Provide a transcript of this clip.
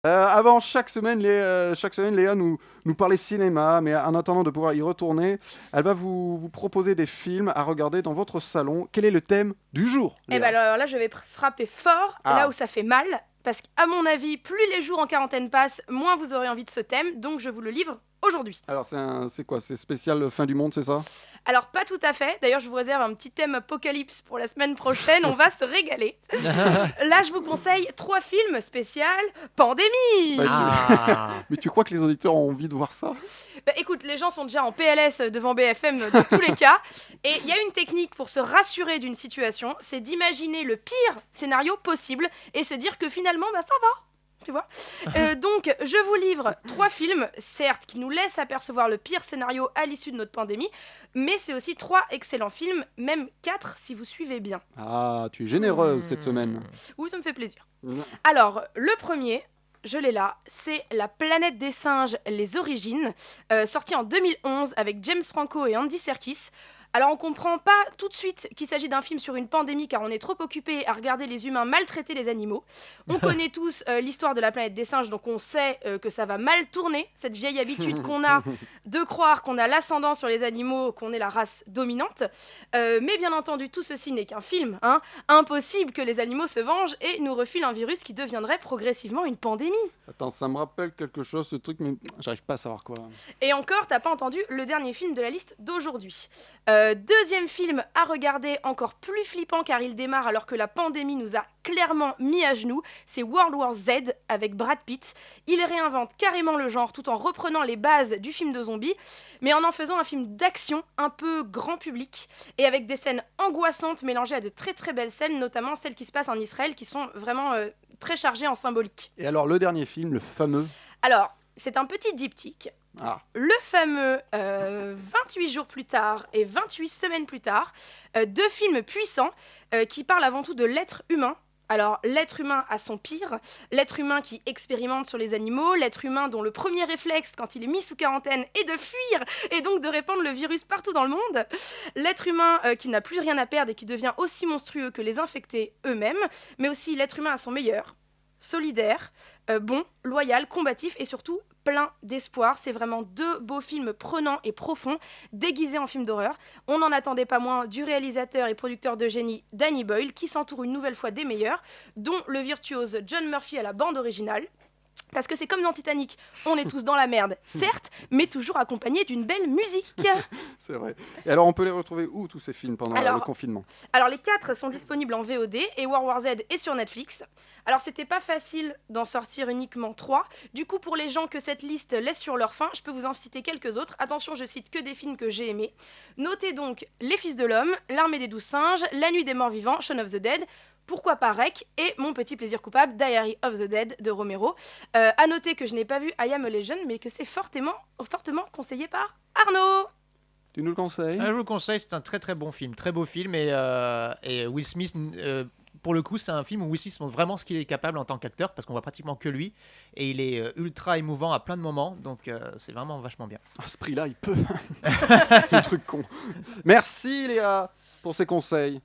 Avant, chaque semaine, Léa nous parlait cinéma, mais en attendant de pouvoir y retourner, elle va vous proposer des films à regarder dans votre salon. Quel est le thème du jour, Eh Léa? ben alors là, je vais frapper fort là où ça fait mal, parce qu'à mon avis, plus les jours en quarantaine passent, moins vous aurez envie de ce thème, donc je vous le livre aujourd'hui. Alors, c'est quoi? C'est spécial fin du monde, c'est ça? Alors pas tout à fait, d'ailleurs je vous réserve un petit thème apocalypse pour la semaine prochaine, on va se régaler. Là, je vous conseille 3 films spécial pandémie. Mais tu crois que les auditeurs ont envie de voir ça? Bah, écoute, les gens sont déjà en PLS devant BFM dans tous les cas, et il y a une technique pour se rassurer d'une situation, c'est d'imaginer le pire scénario possible et se dire que finalement, bah ça va. Tu vois. Donc, je vous livre 3 films, certes, qui nous laissent apercevoir le pire scénario à l'issue de notre pandémie, mais c'est aussi 3 excellents films, même 4 si vous suivez bien. Ah, tu es généreuse cette semaine. Oui, ça me fait plaisir. Alors, le premier, je l'ai là, c'est La planète des singes, les origines, sorti en 2011 avec James Franco et Andy Serkis. Alors on comprend pas tout de suite qu'il s'agit d'un film sur une pandémie car on est trop occupé à regarder les humains maltraiter les animaux. On connaît tous l'histoire de la planète des singes, donc on sait que ça va mal tourner, cette vieille habitude qu'on a de croire qu'on a l'ascendant sur les animaux, qu'on est la race dominante. Mais bien entendu, tout ceci n'est qu'un film, hein. Impossible que les animaux se vengent et nous refilent un virus qui deviendrait progressivement une pandémie. Attends, ça me rappelle quelque chose, ce truc, mais j'arrive pas à savoir quoi. Et encore, t'as pas entendu le dernier film de la liste d'aujourd'hui. Deuxième film à regarder, encore plus flippant car il démarre alors que la pandémie nous a clairement mis à genoux, c'est World War Z avec Brad Pitt. Il réinvente carrément le genre tout en reprenant les bases du film de zombies, mais en faisant un film d'action un peu grand public et avec des scènes angoissantes mélangées à de très très belles scènes, notamment celles qui se passent en Israël qui sont vraiment très chargées en symbolique. Et alors, le dernier film, le fameux. Alors, c'est un petit diptyque. Ah, Le fameux 28 jours plus tard et 28 semaines plus tard, 2 films puissants qui parlent avant tout de l'être humain. Alors, l'être humain à son pire, l'être humain qui expérimente sur les animaux, l'être humain dont le premier réflexe quand il est mis sous quarantaine est de fuir et donc de répandre le virus partout dans le monde, l'être humain qui n'a plus rien à perdre et qui devient aussi monstrueux que les infectés eux-mêmes, mais aussi l'être humain à son meilleur, solidaire, bon, loyal, combatif et surtout plein d'espoir. C'est vraiment 2 beaux films prenants et profonds, déguisés en films d'horreur. On n'en attendait pas moins du réalisateur et producteur de génie Danny Boyle, qui s'entoure une nouvelle fois des meilleurs, dont le virtuose John Murphy à la bande originale. Parce que c'est comme dans Titanic, on est tous dans la merde, certes, mais toujours accompagné d'une belle musique. c'est vrai. Et alors, on peut les retrouver où, tous ces films, pendant le confinement? Alors, les 4 sont disponibles en VOD et World War Z est sur Netflix. Alors, c'était pas facile d'en sortir uniquement 3. Du coup, pour les gens que cette liste laisse sur leur faim, je peux vous en citer quelques autres. Attention, je cite que des films que j'ai aimés. Notez donc Les Fils de l'Homme, L'Armée des 12 singes, La Nuit des Morts Vivants, Shaun of the Dead, pourquoi pas Rec et Mon petit plaisir coupable, Diary of the Dead de Romero. À noter que je n'ai pas vu I Am a Legend, mais que c'est fortement conseillé par Arnaud. Tu nous le conseilles? Je vous le conseille, c'est un très très bon film, très beau film et Will Smith, pour le coup, c'est un film où Will Smith montre vraiment ce qu'il est capable en tant qu'acteur parce qu'on voit pratiquement que lui et il est ultra émouvant à plein de moments, donc c'est vraiment vachement bien. À ce prix-là, il peut. Le truc con. Merci Léa pour ces conseils.